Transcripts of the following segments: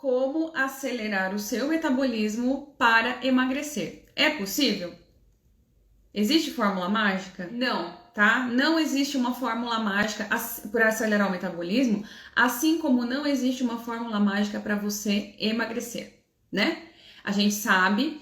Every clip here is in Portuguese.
como acelerar o seu metabolismo para emagrecer. É possível? Existe fórmula mágica? Não, tá? Não existe uma fórmula mágica para acelerar o metabolismo, assim como não existe uma fórmula mágica para você emagrecer, né? A gente sabe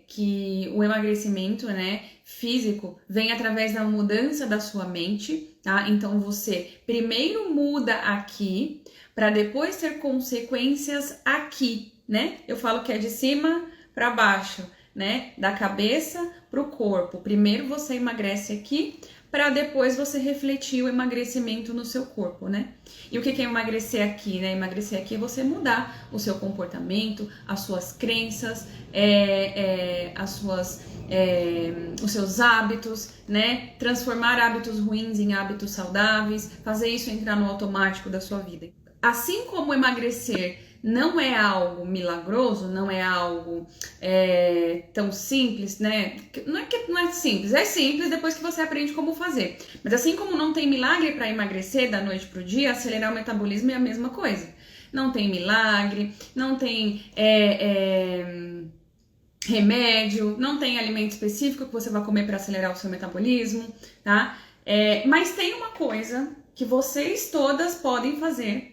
que o emagrecimento, né, físico vem através da mudança da sua mente, tá? Então você primeiro muda aqui para depois ter consequências aqui, né? Eu falo que é de cima para baixo, né? Da cabeça para o corpo. Primeiro você emagrece aqui para depois você refletir o emagrecimento no seu corpo, né? E o que é emagrecer aqui, né? Emagrecer aqui é você mudar o seu comportamento, as suas crenças, os seus hábitos, né? Transformar hábitos ruins em hábitos saudáveis, fazer isso entrar no automático da sua vida. Assim como emagrecer não é algo milagroso, não é algo tão simples, né? Não é simples, é simples depois que você aprende como fazer. Mas assim como não tem milagre para emagrecer da noite pro dia, acelerar o metabolismo é a mesma coisa. Não tem milagre, não tem remédio, não tem alimento específico que você vai comer para acelerar o seu metabolismo, tá? Mas tem uma coisa que vocês todas podem fazer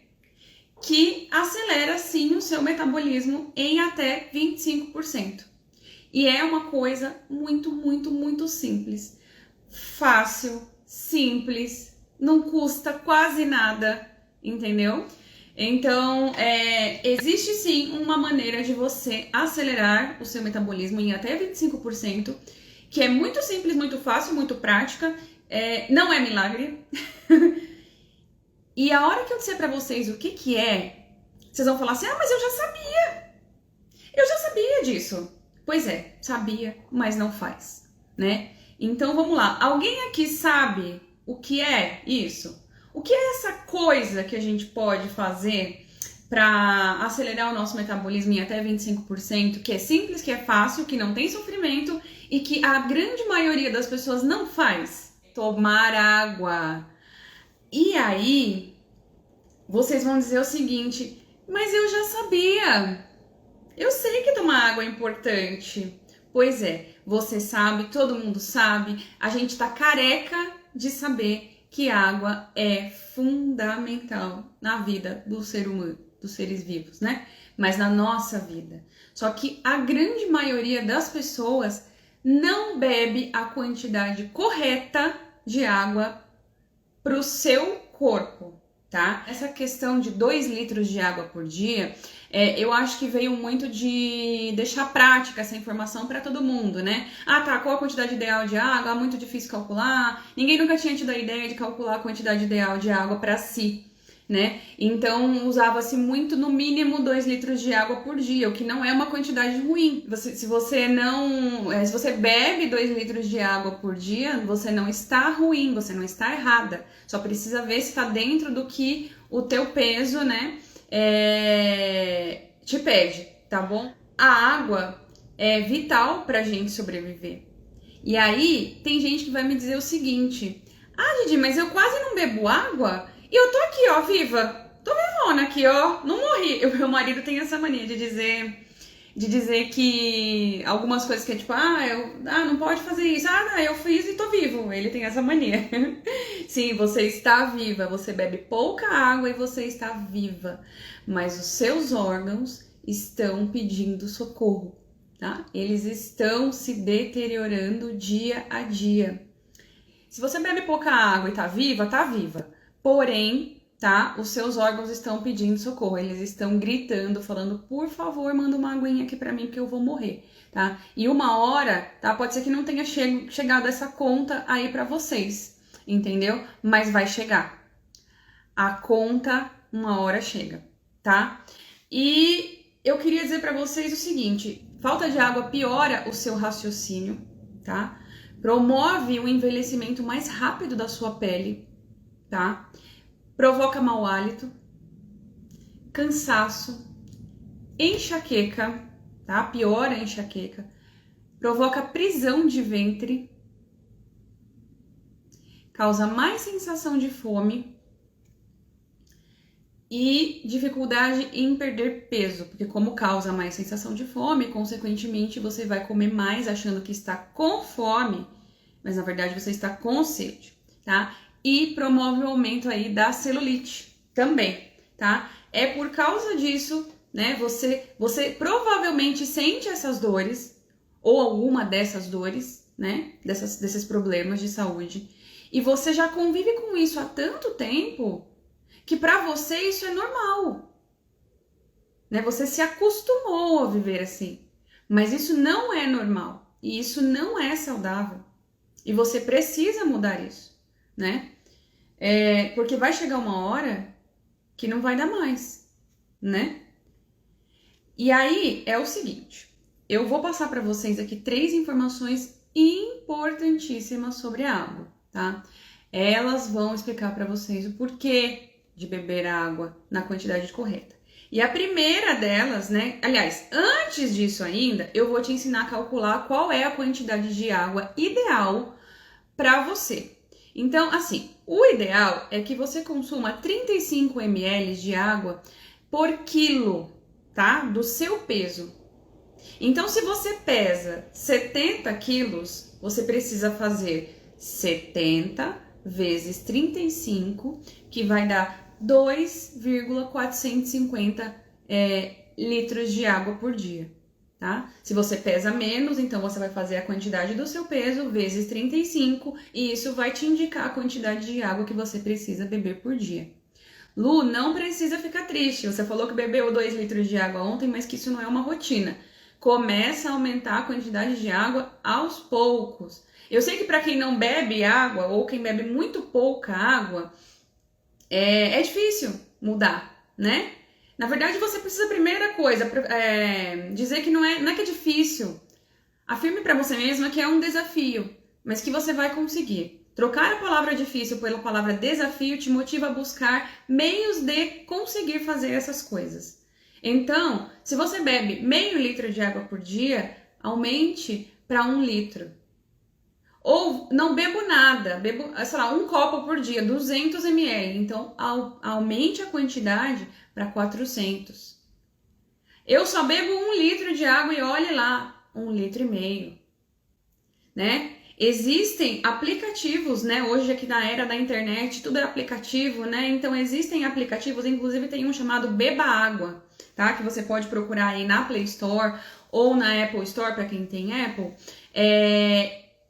que acelera sim o seu metabolismo em até 25%. E é uma coisa muito, muito, muito simples. Fácil, simples, não custa quase nada, entendeu? Então, existe sim uma maneira de você acelerar o seu metabolismo em até 25%, que é muito simples, muito fácil, muito prática, não é milagre. E a hora que eu disser pra vocês o que é, vocês vão falar assim, mas eu já sabia disso. Pois é, sabia, mas não faz, né? Então vamos lá, alguém aqui sabe o que é isso? O que é essa coisa que a gente pode fazer para acelerar o nosso metabolismo em até 25%, que é simples, que é fácil, que não tem sofrimento e que a grande maioria das pessoas não faz? Tomar água. E aí, vocês vão dizer o seguinte, mas eu já sabia. Eu sei que tomar água é importante. Pois é, você sabe, todo mundo sabe, a gente tá careca de saber que água é fundamental na vida do ser humano, dos seres vivos, né? Mas na nossa vida. Só que a grande maioria das pessoas não bebe a quantidade correta de água para o seu corpo, tá? Essa questão de 2 litros de água por dia, eu acho que veio muito de deixar prática essa informação para todo mundo, né? Tá, qual a quantidade ideal de água? Muito difícil calcular. Ninguém nunca tinha tido a ideia de calcular a quantidade ideal de água para si, né? Então usava-se muito, no mínimo 2 litros de água por dia, o que não é uma quantidade ruim. Se você bebe 2 litros de água por dia, você não está ruim, você não está errada. Só precisa ver se está dentro do que o teu peso, né, te pede, tá bom? A água é vital pra gente sobreviver. E aí tem gente que vai me dizer o seguinte: Didi, mas eu quase não bebo água. E eu tô aqui, ó, viva. Tô vivona aqui, ó. Não morri. Meu marido tem essa mania de dizer que algumas coisas que é tipo, não pode fazer isso. Eu fiz e tô vivo. Ele tem essa mania. Sim, você está viva. Você bebe pouca água e você está viva. Mas os seus órgãos estão pedindo socorro, tá? Eles estão se deteriorando dia a dia. Se você bebe pouca água e tá viva, tá viva. Porém, tá? Os seus órgãos estão pedindo socorro, eles estão gritando, falando, por favor, manda uma aguinha aqui pra mim que eu vou morrer, tá? E uma hora, tá? Pode ser que não tenha chegado essa conta aí pra vocês, entendeu? Mas vai chegar. A conta, uma hora chega, tá? E eu queria dizer pra vocês o seguinte, falta de água piora o seu raciocínio, tá? Promove o envelhecimento mais rápido da sua pele, tá? Provoca mau hálito, cansaço, enxaqueca, tá? Piora a enxaqueca, provoca prisão de ventre, causa mais sensação de fome, e dificuldade em perder peso, porque como causa mais sensação de fome, consequentemente você vai comer mais achando que está com fome, mas na verdade você está com sede, tá? E promove o aumento aí da celulite também, tá? É por causa disso, né? Você provavelmente sente essas dores ou alguma dessas dores, né? Desses problemas de saúde. E você já convive com isso há tanto tempo que para você isso é normal, né? Você se acostumou a viver assim. Mas isso não é normal e isso não é saudável. E você precisa mudar isso, né? Porque vai chegar uma hora que não vai dar mais, né? E aí é o seguinte, eu vou passar para vocês aqui 3 informações importantíssimas sobre a água, tá? Elas vão explicar para vocês o porquê de beber água na quantidade correta. E a primeira delas, né? Aliás, antes disso ainda, eu vou te ensinar a calcular qual é a quantidade de água ideal para você. Então, assim, o ideal é que você consuma 35 ml de água por quilo, tá? Do seu peso. Então, se você pesa 70 quilos, você precisa fazer 70 vezes 35, que vai dar 2,450 litros de água por dia, tá? Se você pesa menos, então você vai fazer a quantidade do seu peso vezes 35 e isso vai te indicar a quantidade de água que você precisa beber por dia. Lu, não precisa ficar triste. Você falou que bebeu 2 litros de água ontem, mas que isso não é uma rotina. Começa a aumentar a quantidade de água aos poucos. Eu sei que para quem não bebe água ou quem bebe muito pouca água, é difícil mudar, né? Na verdade, você precisa, primeira coisa, dizer que não é que é difícil. Afirme para você mesma que é um desafio, mas que você vai conseguir. Trocar a palavra difícil pela palavra desafio te motiva a buscar meios de conseguir fazer essas coisas. Então, se você bebe meio litro de água por dia, aumente para 1 litro. Ou não bebo nada, bebo, sei lá, 1 copo por dia, 200 ml. Então, aumente a quantidade para 400. Eu só bebo 1 litro de água e olhe lá, 1,5 litro, né? Existem aplicativos, né? Hoje aqui na era da internet, tudo é aplicativo, né? Então, existem aplicativos, inclusive tem um chamado Beba Água, tá? Que você pode procurar aí na Play Store ou na Apple Store, para quem tem Apple.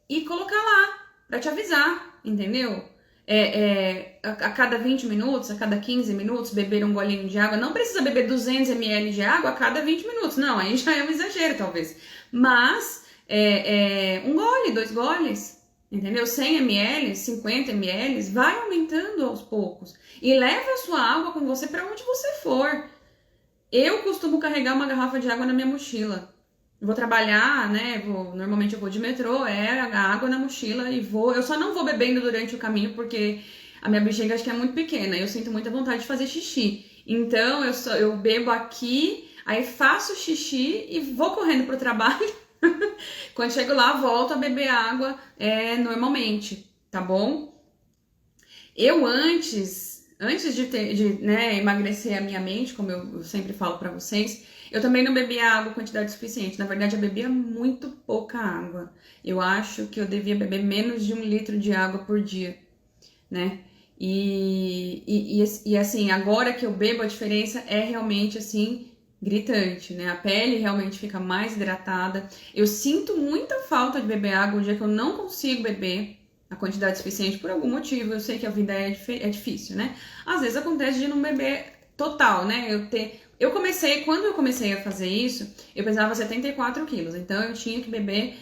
E colocar lá, para te avisar, entendeu? A cada 20 minutos, a cada 15 minutos, beber um golinho de água. Não precisa beber 200 ml de água a cada 20 minutos. Não, aí já é um exagero, talvez. Mas, 1 gole, 2 goles, entendeu? 100 ml, 50 ml, vai aumentando aos poucos. E leva a sua água com você para onde você for. Eu costumo carregar uma garrafa de água na minha mochila. Vou trabalhar, né? Normalmente eu vou de metrô, a água na mochila e vou. Eu só não vou bebendo durante o caminho porque a minha bexiga acho que é muito pequena. Eu sinto muita vontade de fazer xixi. Então eu bebo aqui, aí faço xixi e vou correndo pro trabalho. Quando chego lá, volto a beber água normalmente, tá bom? Eu antes de emagrecer a minha mente, como eu sempre falo pra vocês, eu também não bebia água em quantidade suficiente. Na verdade, eu bebia muito pouca água. Eu acho que eu devia beber menos de 1 litro de água por dia, né? E assim, agora que eu bebo, a diferença é realmente, assim, gritante, né? A pele realmente fica mais hidratada. Eu sinto muita falta de beber água o dia que eu não consigo beber a quantidade suficiente por algum motivo. Eu sei que a vida é difícil, né? Às vezes acontece de não beber total, né? Quando eu comecei a fazer isso, eu pesava 74 quilos, então eu tinha que beber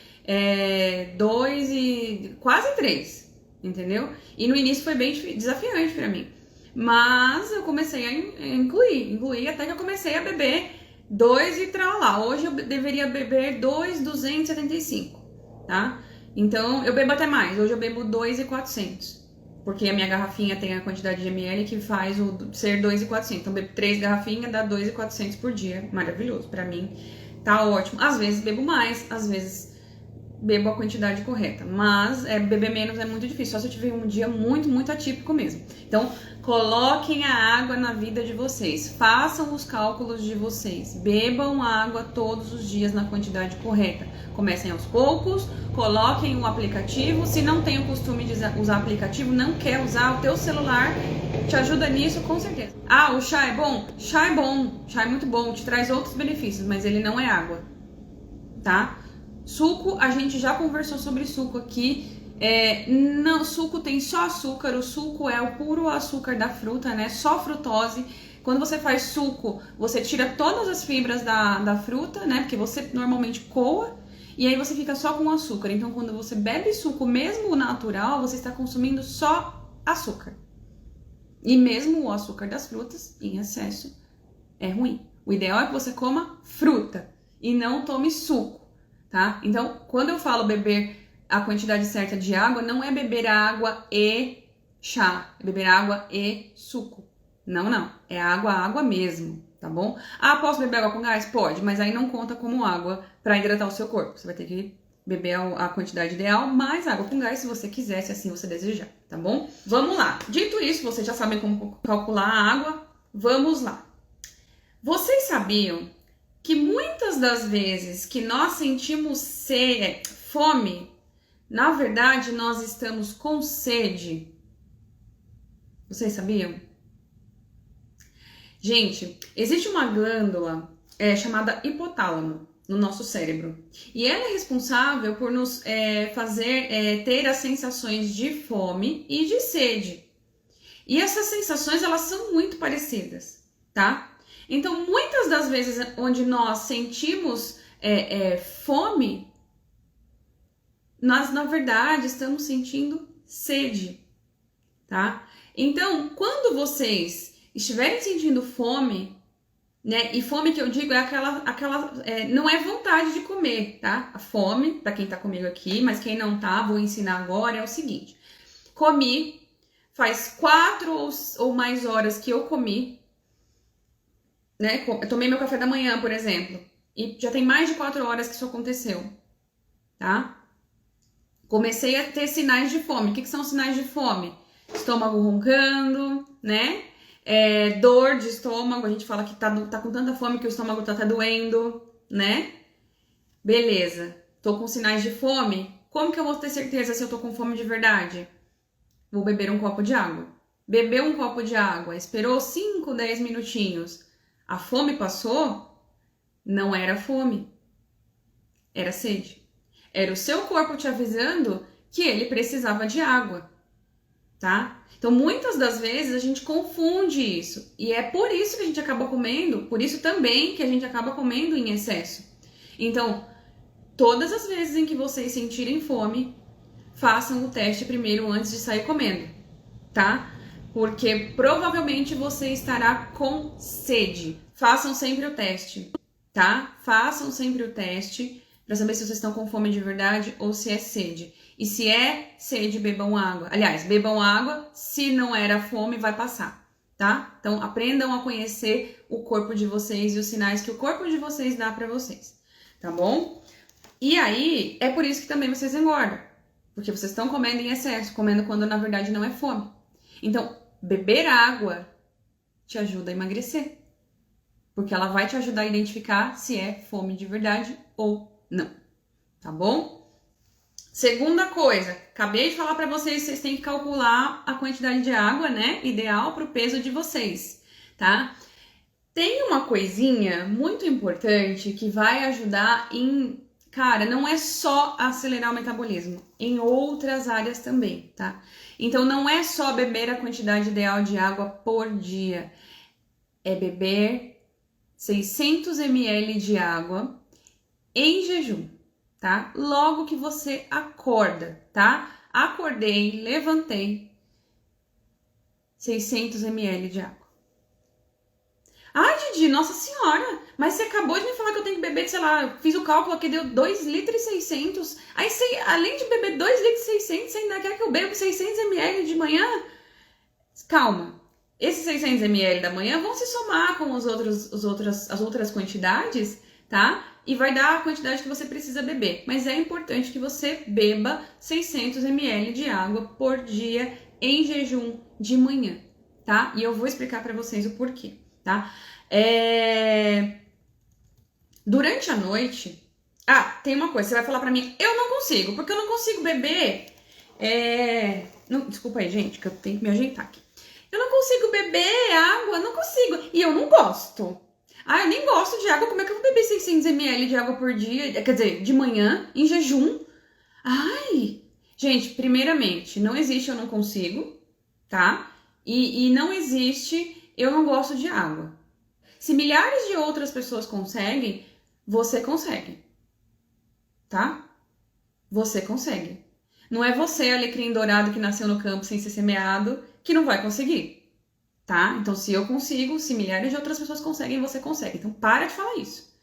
2 e quase 3, entendeu? E no início foi bem desafiante pra mim, mas eu comecei a incluir até que eu comecei a beber 2 e tralá. Hoje eu deveria beber 2,275, tá? Então eu bebo até mais, hoje eu bebo 2,400. Porque a minha garrafinha tem a quantidade de ml que faz ser 2,400. Então, bebo 3 garrafinhas, dá 2,400 por dia. Maravilhoso, pra mim tá ótimo. Às vezes bebo mais, às vezes bebo a quantidade correta. Mas beber menos é muito difícil, só se eu tiver um dia muito, muito atípico mesmo. Então, coloquem a água na vida de vocês, façam os cálculos de vocês, bebam água todos os dias na quantidade correta. Comecem aos poucos, coloquem o aplicativo. Se não tem o costume de usar aplicativo, não quer usar, o teu celular te ajuda nisso com certeza. Ah, o chá é bom? Chá é bom, chá é muito bom, te traz outros benefícios, mas ele não é água, tá? Suco, a gente já conversou sobre suco aqui. Não, suco tem só açúcar, o suco é o puro açúcar da fruta, né? Só frutose. Quando você faz suco, você tira todas as fibras da fruta, né? Porque você normalmente coa e aí você fica só com açúcar. Então, quando você bebe suco, mesmo o natural, você está consumindo só açúcar. E mesmo o açúcar das frutas, em excesso, é ruim. O ideal é que você coma fruta e não tome suco, tá? Então, quando eu falo beber a quantidade certa de água, não é beber água e chá, é beber água e suco. Não, é água mesmo, tá bom? Ah, posso beber água com gás? Pode, mas aí não conta como água para hidratar o seu corpo. Você vai ter que beber a quantidade ideal, mais água com gás se você quiser, se assim você desejar, tá bom? Vamos lá. Dito isso, vocês já sabem como calcular a água, vamos lá. Vocês sabiam que muitas das vezes que nós sentimos fome, na verdade nós estamos com sede? Vocês sabiam? Gente, existe uma glândula chamada hipotálamo no nosso cérebro. E ela é responsável por nos fazer ter as sensações de fome e de sede. E essas sensações, elas são muito parecidas, tá? Então, muitas das vezes onde nós sentimos fome, nós, na verdade, estamos sentindo sede, tá? Então, quando vocês estiverem sentindo fome, né? E fome que eu digo é aquela não é vontade de comer, tá? A fome, pra quem tá comigo aqui, mas quem não tá, vou ensinar agora, é o seguinte. Comi, faz 4 ou mais horas que eu comi, né? Eu tomei meu café da manhã, por exemplo, e já tem mais de 4 horas que isso aconteceu, tá? Comecei a ter sinais de fome. O que são sinais de fome? Estômago roncando, né? Dor de estômago, a gente fala que tá com tanta fome que o estômago tá até doendo, né? Beleza, tô com sinais de fome. Como que eu vou ter certeza se eu tô com fome de verdade? Vou beber um copo de água. Bebeu um copo de água, esperou 5, 10 minutinhos. A fome passou? Não era fome, era sede. Era o seu corpo te avisando que ele precisava de água, tá? Então, muitas das vezes a gente confunde isso. E é por isso que a gente acaba comendo, por isso também que a gente acaba comendo em excesso. Então, todas as vezes em que vocês sentirem fome, façam o teste primeiro antes de sair comendo, tá? Porque provavelmente você estará com sede. Façam sempre o teste, tá? Façam sempre o teste para saber se vocês estão com fome de verdade ou se é sede. E se é sede, bebam água. Aliás, bebam água, se não era fome, vai passar, tá? Então, aprendam a conhecer o corpo de vocês e os sinais que o corpo de vocês dá para vocês, tá bom? E aí, é por isso que também vocês engordam, porque vocês estão comendo em excesso, comendo quando na verdade não é fome. Então, beber água te ajuda a emagrecer, porque ela vai te ajudar a identificar se é fome de verdade ou não, tá bom? Segunda coisa, acabei de falar para vocês, vocês têm que calcular a quantidade de água, né, ideal para o peso de vocês, tá? Tem uma coisinha muito importante que vai ajudar em, cara, não é só acelerar o metabolismo, em outras áreas também, tá? Então não é só beber a quantidade ideal de água por dia, é beber 600 ml de água em jejum, tá? Logo que você acorda, tá? Acordei, levantei, 600 ml de água. Ai, Didi, nossa senhora, mas você acabou de me falar que eu tenho que beber, sei lá, fiz o cálculo aqui, deu 2,6 litros. Aí, você, além de beber 2,6 litros, você ainda quer que eu beba 600 ml de manhã? Calma, esses 600 ml da manhã vão se somar com as outras quantidades tá? E vai dar a quantidade que você precisa beber. Mas é importante que você beba 600 ml de água por dia em jejum de manhã, tá? E eu vou explicar para vocês o porquê, tá? Durante a noite... Ah, tem uma coisa, você vai falar pra mim, eu não consigo, porque eu não consigo beber... Não, desculpa aí, gente, que eu tenho que me ajeitar aqui. Eu não consigo beber água, não consigo. E eu não gosto. Ah, eu nem gosto de água, como é que eu vou beber 600 ml de água por dia? Quer dizer, de manhã, em jejum? Ai! Gente, primeiramente, não existe eu não consigo, tá? E não existe eu não gosto de água. Se milhares de outras pessoas conseguem, você consegue, tá? Você consegue. Não é você, alecrim dourado que nasceu no campo sem ser semeado, que não vai conseguir, tá? Então, se eu consigo, se milhares de outras pessoas conseguem, você consegue. Então, para de falar isso.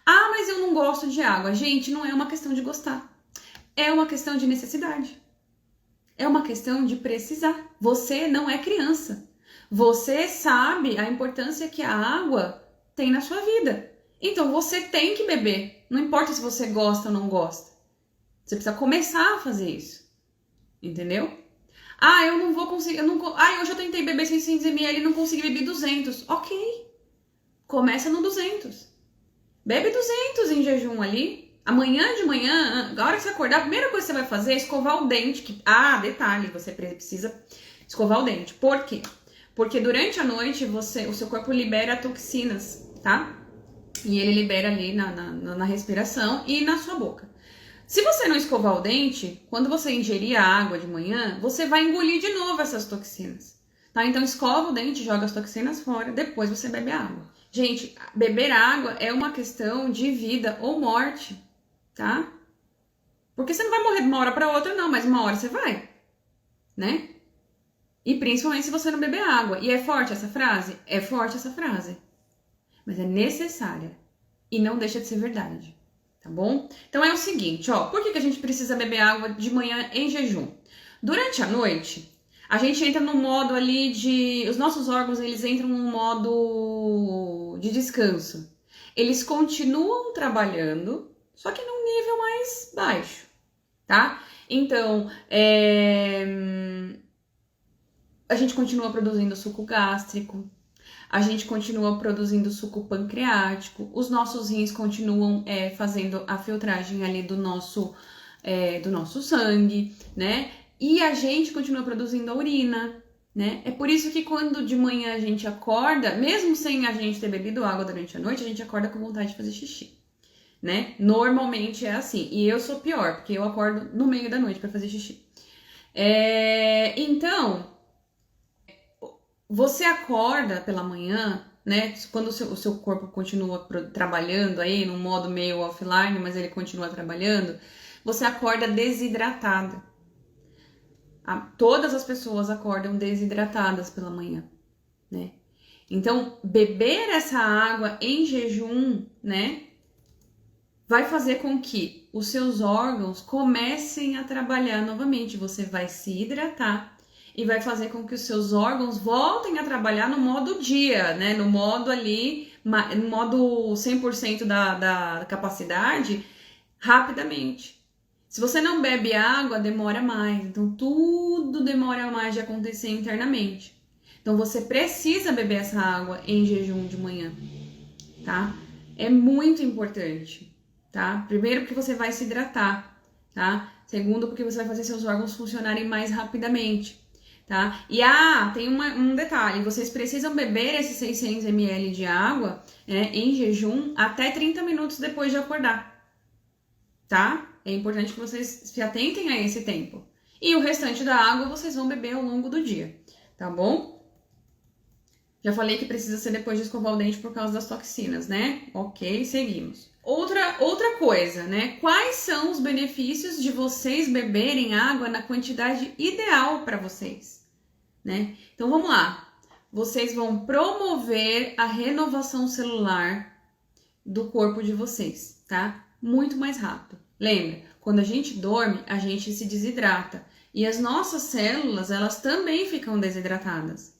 Ah, mas eu não gosto de água. Gente, não é uma questão de gostar. É uma questão de necessidade. É uma questão de precisar. Você não é criança. Você sabe a importância que a água tem na sua vida. Então, você tem que beber. Não importa se você gosta ou não gosta. Você precisa começar a fazer isso. Entendeu? Ah, eu não vou conseguir... hoje eu tentei beber 600 ml e não consegui beber 200. Ok. Começa no 200. Bebe 200 em jejum ali. Amanhã de manhã, a hora que você acordar, a primeira coisa que você vai fazer é escovar o dente. Detalhe, você precisa escovar o dente. Por quê? Porque durante a noite, o seu corpo libera toxinas, tá? E ele libera ali na respiração e na sua boca. Se você não escovar o dente, quando você ingerir a água de manhã, você vai engolir de novo essas toxinas, tá? Então escova o dente, joga as toxinas fora, depois você bebe a água. Gente, beber água é uma questão de vida ou morte, tá? Porque você não vai morrer de uma hora para outra, não, mas uma hora você vai, né? E principalmente se você não beber água. E é forte essa frase? É forte essa frase. Mas é necessária. E não deixa de ser verdade. Tá bom? Então é o seguinte, ó. Por que a gente precisa beber água de manhã em jejum? Durante a noite, a gente entra no modo ali de... Os nossos órgãos, eles entram no modo de descanso. Eles continuam trabalhando, só que num nível mais baixo, tá? Então, a gente continua produzindo suco gástrico, a gente continua produzindo suco pancreático, os nossos rins continuam fazendo a filtragem ali do nosso sangue, né? E a gente continua produzindo a urina, né? É por isso que quando de manhã a gente acorda, mesmo sem a gente ter bebido água durante a noite, a gente acorda com vontade de fazer xixi, né? Normalmente é assim. E eu sou pior, porque eu acordo no meio da noite para fazer xixi. Então... Você acorda pela manhã, né? Quando o seu corpo continua trabalhando aí, num modo meio offline, mas ele continua trabalhando, você acorda desidratada. Todas as pessoas acordam desidratadas pela manhã, né? Então, beber essa água em jejum, né? Vai fazer com que os seus órgãos comecem a trabalhar novamente. Você vai se hidratar. E vai fazer com que os seus órgãos voltem a trabalhar no modo dia, né? No modo ali, no modo 100% da capacidade, rapidamente. Se você não bebe água, demora mais. Então, tudo demora mais de acontecer internamente. Então, você precisa beber essa água em jejum de manhã, tá? É muito importante, tá? Primeiro, porque você vai se hidratar, tá? Segundo, porque você vai fazer seus órgãos funcionarem mais rapidamente. Tá? E tem um detalhe, vocês precisam beber esses 600 ml de água em jejum até 30 minutos depois de acordar, tá? É importante que vocês se atentem a esse tempo. E o restante da água vocês vão beber ao longo do dia, tá bom? Já falei que precisa ser depois de escovar o dente por causa das toxinas, né? Ok, seguimos. Outra coisa, né? Quais são os benefícios de vocês beberem água na quantidade ideal para vocês, né? Então vamos lá. Vocês vão promover a renovação celular do corpo de vocês, tá? Muito mais rápido. Lembra? Quando a gente dorme, a gente se desidrata e as nossas células, elas também ficam desidratadas.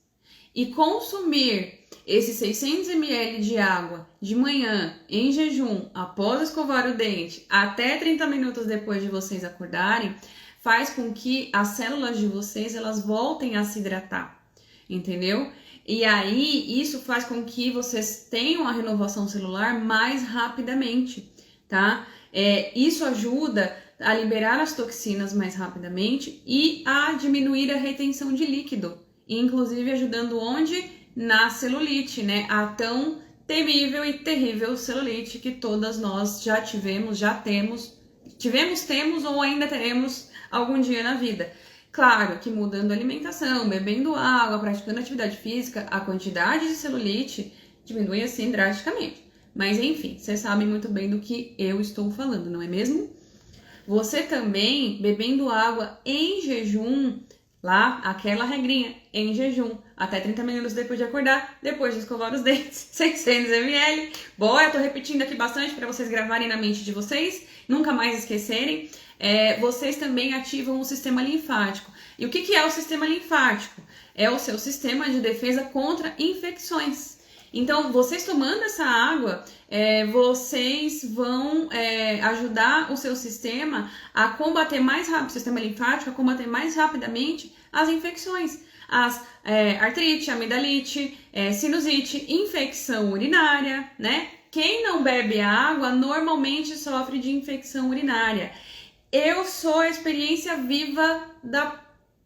e consumir esses 600 ml de água de manhã, em jejum, após escovar o dente, até 30 minutos depois de vocês acordarem, faz com que as células de vocês elas voltem a se hidratar, entendeu? E aí, isso faz com que vocês tenham a renovação celular mais rapidamente, tá? Isso ajuda a liberar as toxinas mais rapidamente e a diminuir a retenção de líquido, inclusive ajudando onde? Na celulite, né? A tão temível e terrível celulite que todas nós já tivemos, temos ou ainda teremos algum dia na vida. Claro que mudando a alimentação, bebendo água, praticando atividade física, a quantidade de celulite diminui assim drasticamente. Mas enfim, vocês sabem muito bem do que eu estou falando, não é mesmo? Você também, bebendo água em jejum, lá, aquela regrinha, em jejum, até 30 minutos depois de acordar, depois de escovar os dentes, 600 ml. Boa, eu tô repetindo aqui bastante para vocês gravarem na mente de vocês, nunca mais esquecerem. Vocês também ativam o sistema linfático. E o que é o sistema linfático? É o seu sistema de defesa contra infecções. Então, vocês tomando essa água, vocês vão ajudar o seu sistema a combater mais rápido, o sistema linfático, a combater mais rapidamente as infecções. As artrite, amidalite, sinusite, infecção urinária, né? Quem não bebe água normalmente sofre de infecção urinária. Eu sou a experiência viva da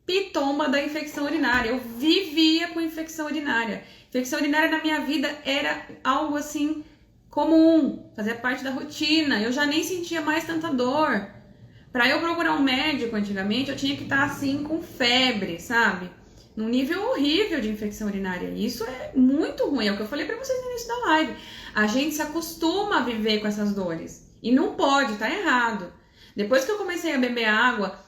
pitomba da infecção urinária. Eu vivia com infecção urinária. Infecção urinária na minha vida era algo assim comum, fazia parte da rotina. Eu já nem sentia mais tanta dor. Para eu procurar um médico antigamente, eu tinha que estar assim com febre, sabe? Num nível horrível de infecção urinária. Isso é muito ruim, é o que eu falei para vocês no início da live. A gente se acostuma a viver com essas dores. E não pode, tá errado. Depois que eu comecei a beber água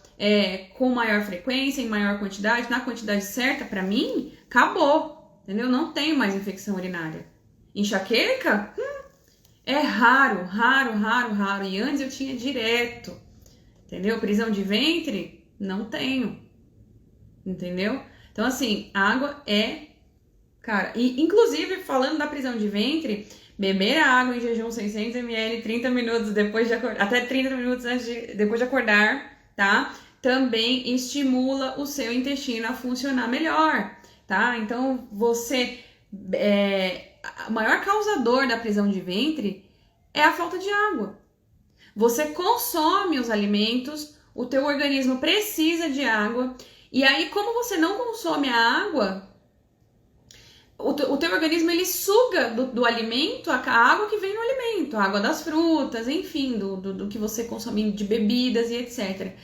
com maior frequência, em maior quantidade, na quantidade certa, pra mim, acabou, entendeu? Não tenho mais infecção urinária. Enxaqueca? É raro. E antes eu tinha direto, entendeu? Prisão de ventre? Não tenho, entendeu? Então, assim, água cara, e inclusive falando da prisão de ventre, beber água em jejum 600 ml 30 minutos depois de acordar, até 30 minutos depois de acordar, tá? Também estimula o seu intestino a funcionar melhor, tá? Então, o maior causador da prisão de ventre é a falta de água. Você consome os alimentos, o teu organismo precisa de água, e aí como você não consome a água, o teu organismo ele suga do alimento a água que vem no alimento, a água das frutas, enfim, do que você consome de bebidas e etc.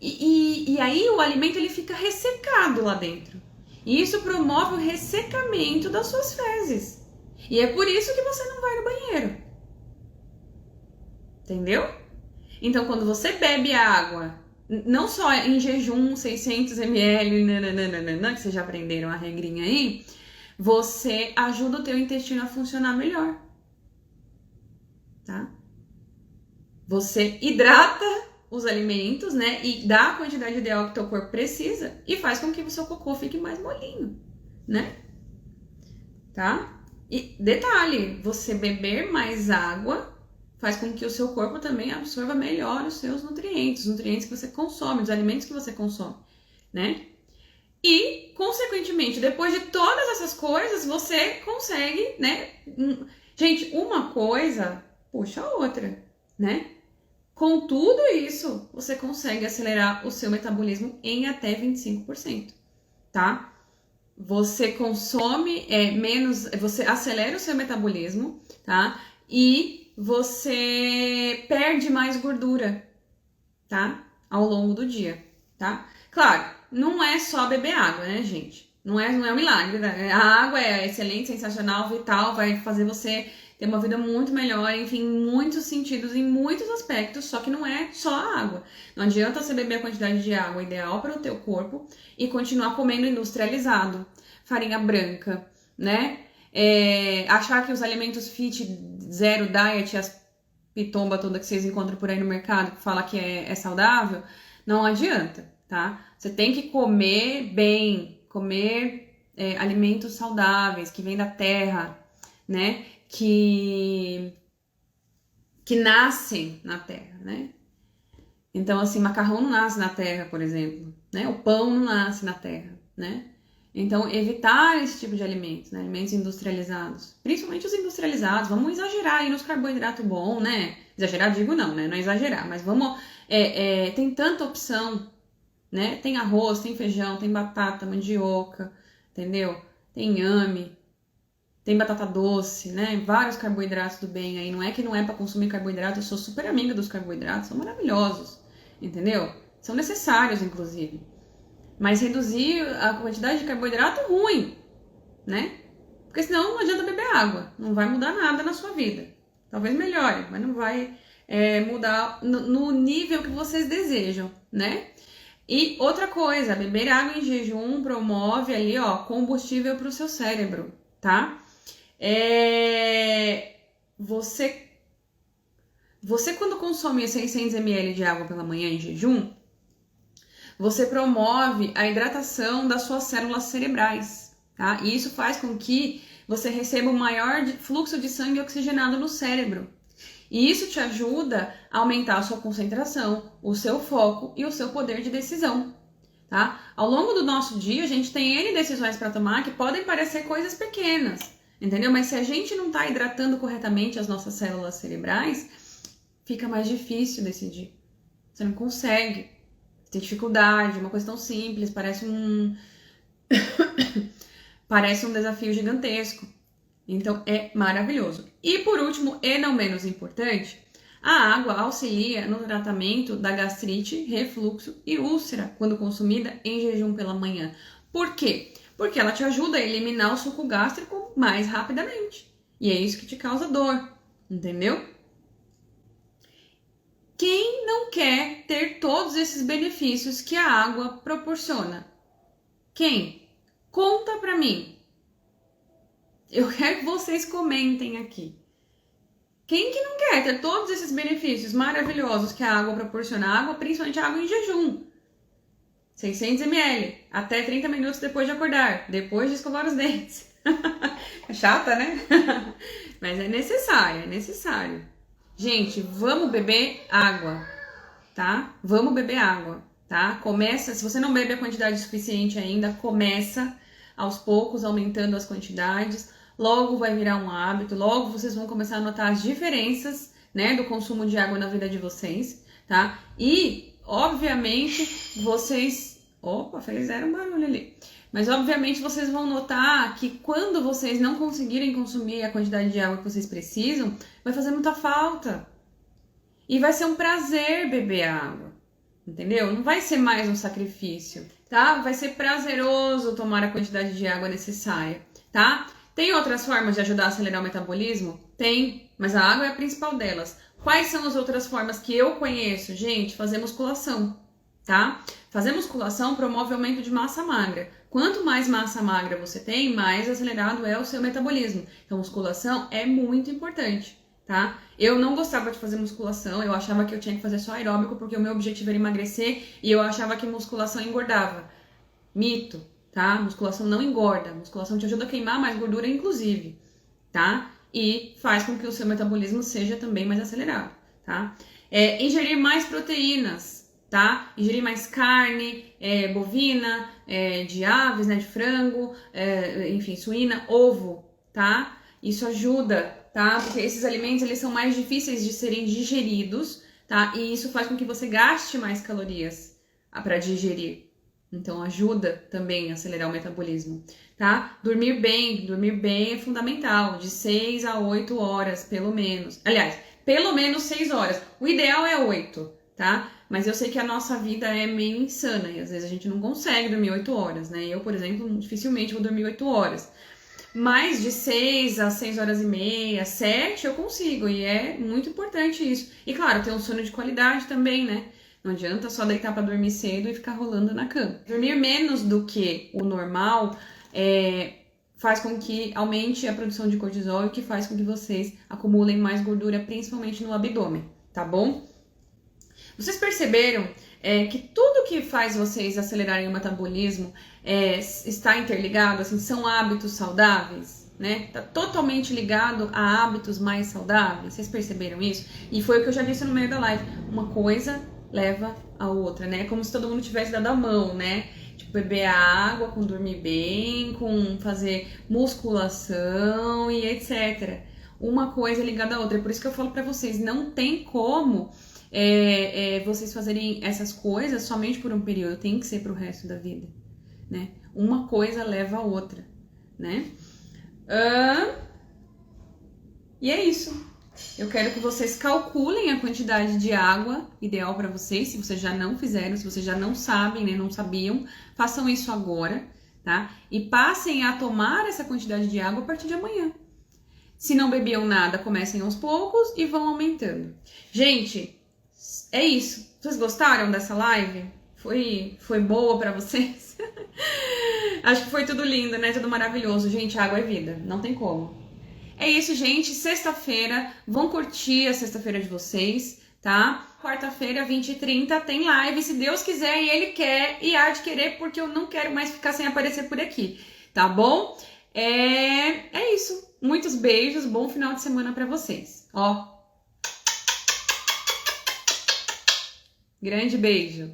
E aí o alimento ele fica ressecado lá dentro. E isso promove o ressecamento das suas fezes. E é por isso que você não vai no banheiro. Entendeu? Então quando você bebe água, não só em jejum, 600 ml, que vocês já aprenderam a regrinha aí, você ajuda o teu intestino a funcionar melhor, tá? Você hidrata os alimentos, né? E dá a quantidade ideal que o teu corpo precisa e faz com que o seu cocô fique mais molinho, né? Tá? E detalhe, você beber mais água faz com que o seu corpo também absorva melhor os seus nutrientes, os nutrientes que você consome, os alimentos que você consome, né? E, consequentemente, depois de todas essas coisas, você consegue, né? Gente, uma coisa puxa a outra, né? Com tudo isso, você consegue acelerar o seu metabolismo em até 25%, tá? Você consome menos, você acelera o seu metabolismo, tá? E você perde mais gordura, tá? Ao longo do dia, tá? Claro, não é só beber água, né, gente? Não é um milagre, né? A água é excelente, sensacional, vital, vai fazer você ter uma vida muito melhor, enfim, em muitos sentidos, em muitos aspectos, só que não é só a água. Não adianta você beber a quantidade de água ideal para o teu corpo e continuar comendo industrializado, farinha branca, né? Achar que os alimentos fit, zero diet, as pitomba toda que vocês encontram por aí no mercado, que fala que é saudável, não adianta, tá? Você tem que comer bem, comer alimentos saudáveis, que vêm da terra, né? Que nascem na terra, né? Então, assim, macarrão não nasce na terra, por exemplo, né? O pão não nasce na terra, né? Então, evitar esse tipo de alimentos, né? Alimentos industrializados. Principalmente os industrializados. Vamos exagerar aí nos carboidratos bons, né? Exagerar, digo não, né? Não é exagerar, mas vamos... tem tanta opção, né? Tem arroz, tem feijão, tem batata, mandioca, entendeu? Tem inhame, tem batata doce, né? Vários carboidratos do bem aí. Não é que não é para consumir carboidrato, eu sou super amiga dos carboidratos, são maravilhosos, entendeu? São necessários, inclusive. Mas reduzir a quantidade de carboidrato ruim, né? Porque senão não adianta beber água, não vai mudar nada na sua vida. Talvez melhore, mas não vai mudar no nível que vocês desejam, né? E outra coisa, beber água em jejum promove ali, ó, combustível para o seu cérebro, tá? Você quando consome 600 ml de água pela manhã em jejum, você promove a hidratação das suas células cerebrais, tá? E isso faz com que você receba um maior fluxo de sangue oxigenado no cérebro. E isso te ajuda a aumentar a sua concentração, o seu foco e o seu poder de decisão, tá? Ao longo do nosso dia, a gente tem N decisões para tomar que podem parecer coisas pequenas, entendeu? Mas se a gente não está hidratando corretamente as nossas células cerebrais, fica mais difícil decidir. Você não consegue. Tem dificuldade, uma coisa tão simples, parece um desafio gigantesco. Então é maravilhoso. E por último, e não menos importante, a água auxilia no tratamento da gastrite, refluxo e úlcera quando consumida em jejum pela manhã. Por quê? Porque ela te ajuda a eliminar o suco gástrico mais rapidamente. E é isso que te causa dor, entendeu? Quem não quer ter todos esses benefícios que a água proporciona? Quem? Conta pra mim. Eu quero que vocês comentem aqui. Quem que não quer ter todos esses benefícios maravilhosos que a água proporciona? A água, principalmente a água em jejum. 600 ml, até 30 minutos depois de acordar, depois de escovar os dentes. É chata, né? Mas é necessário, é necessário. Gente, vamos beber água, tá? Vamos beber água, tá? Começa, se você não bebe a quantidade suficiente ainda, começa aos poucos aumentando as quantidades. Logo vai virar um hábito, logo vocês vão começar a notar as diferenças, né, do consumo de água na vida de vocês, tá? E, obviamente, vocês... Opa, fizeram um barulho ali. Mas, obviamente, vocês vão notar que quando vocês não conseguirem consumir a quantidade de água que vocês precisam, vai fazer muita falta. E vai ser um prazer beber água, entendeu? Não vai ser mais um sacrifício, tá? Vai ser prazeroso tomar a quantidade de água necessária, tá? Tem outras formas de ajudar a acelerar o metabolismo? Tem, mas a água é a principal delas. Quais são as outras formas que eu conheço? Gente, fazer musculação, tá? Fazer musculação promove o aumento de massa magra. Quanto mais massa magra você tem, mais acelerado é o seu metabolismo. Então, musculação é muito importante, tá? Eu não gostava de fazer musculação, eu achava que eu tinha que fazer só aeróbico porque o meu objetivo era emagrecer e eu achava que musculação engordava. Mito, tá? Musculação não engorda, musculação te ajuda a queimar mais gordura, inclusive, tá? E faz com que o seu metabolismo seja também mais acelerado, tá? Ingerir mais proteínas, tá? Ingerir mais carne, bovina, de aves, né, de frango, enfim, suína, ovo, tá? Isso ajuda, tá? Porque esses alimentos, eles são mais difíceis de serem digeridos, tá? E isso faz com que você gaste mais calorias para digerir. Então, ajuda também a acelerar o metabolismo, tá? Dormir bem é fundamental, de 6 a 8 horas, pelo menos. Aliás, pelo menos 6 horas. O ideal é 8, tá? Mas eu sei que a nossa vida é meio insana e às vezes a gente não consegue dormir 8 horas, né? Eu, por exemplo, dificilmente vou dormir 8 horas. Mas de 6 a 6 horas e meia, 7 eu consigo e é muito importante isso. E claro, ter um sono de qualidade também, né? Não adianta só deitar para dormir cedo e ficar rolando na cama. Dormir menos do que o normal faz com que aumente a produção de cortisol e que faz com que vocês acumulem mais gordura, principalmente no abdômen, tá bom? Vocês perceberam que tudo que faz vocês acelerarem o metabolismo está interligado, assim, são hábitos saudáveis, né? Tá totalmente ligado a hábitos mais saudáveis. Vocês perceberam isso? E foi o que eu já disse no meio da live. Uma coisa leva a outra, né? Como se todo mundo tivesse dado a mão, né? Tipo, beber água, com dormir bem, com fazer musculação e etc. Uma coisa ligada à outra. É por isso que eu falo pra vocês, não tem como vocês fazerem essas coisas somente por um período, tem que ser pro resto da vida, né? Uma coisa leva a outra, né? E é isso. Eu quero que vocês calculem a quantidade de água ideal para vocês, se vocês já não fizeram, se vocês já não sabem, né, não sabiam, façam isso agora, tá? E passem a tomar essa quantidade de água a partir de amanhã. Se não bebiam nada, comecem aos poucos e vão aumentando. Gente, é isso. Vocês gostaram dessa live? Foi boa para vocês? Acho que foi tudo lindo, né? Tudo maravilhoso. Gente, água é vida, não tem como. É isso, gente. Sexta-feira, vão curtir a sexta-feira de vocês, tá? Quarta-feira, 20h30, tem live, se Deus quiser e Ele quer e há de querer, porque eu não quero mais ficar sem aparecer por aqui, tá bom? É isso. Muitos beijos, bom final de semana pra vocês. Ó. Grande beijo.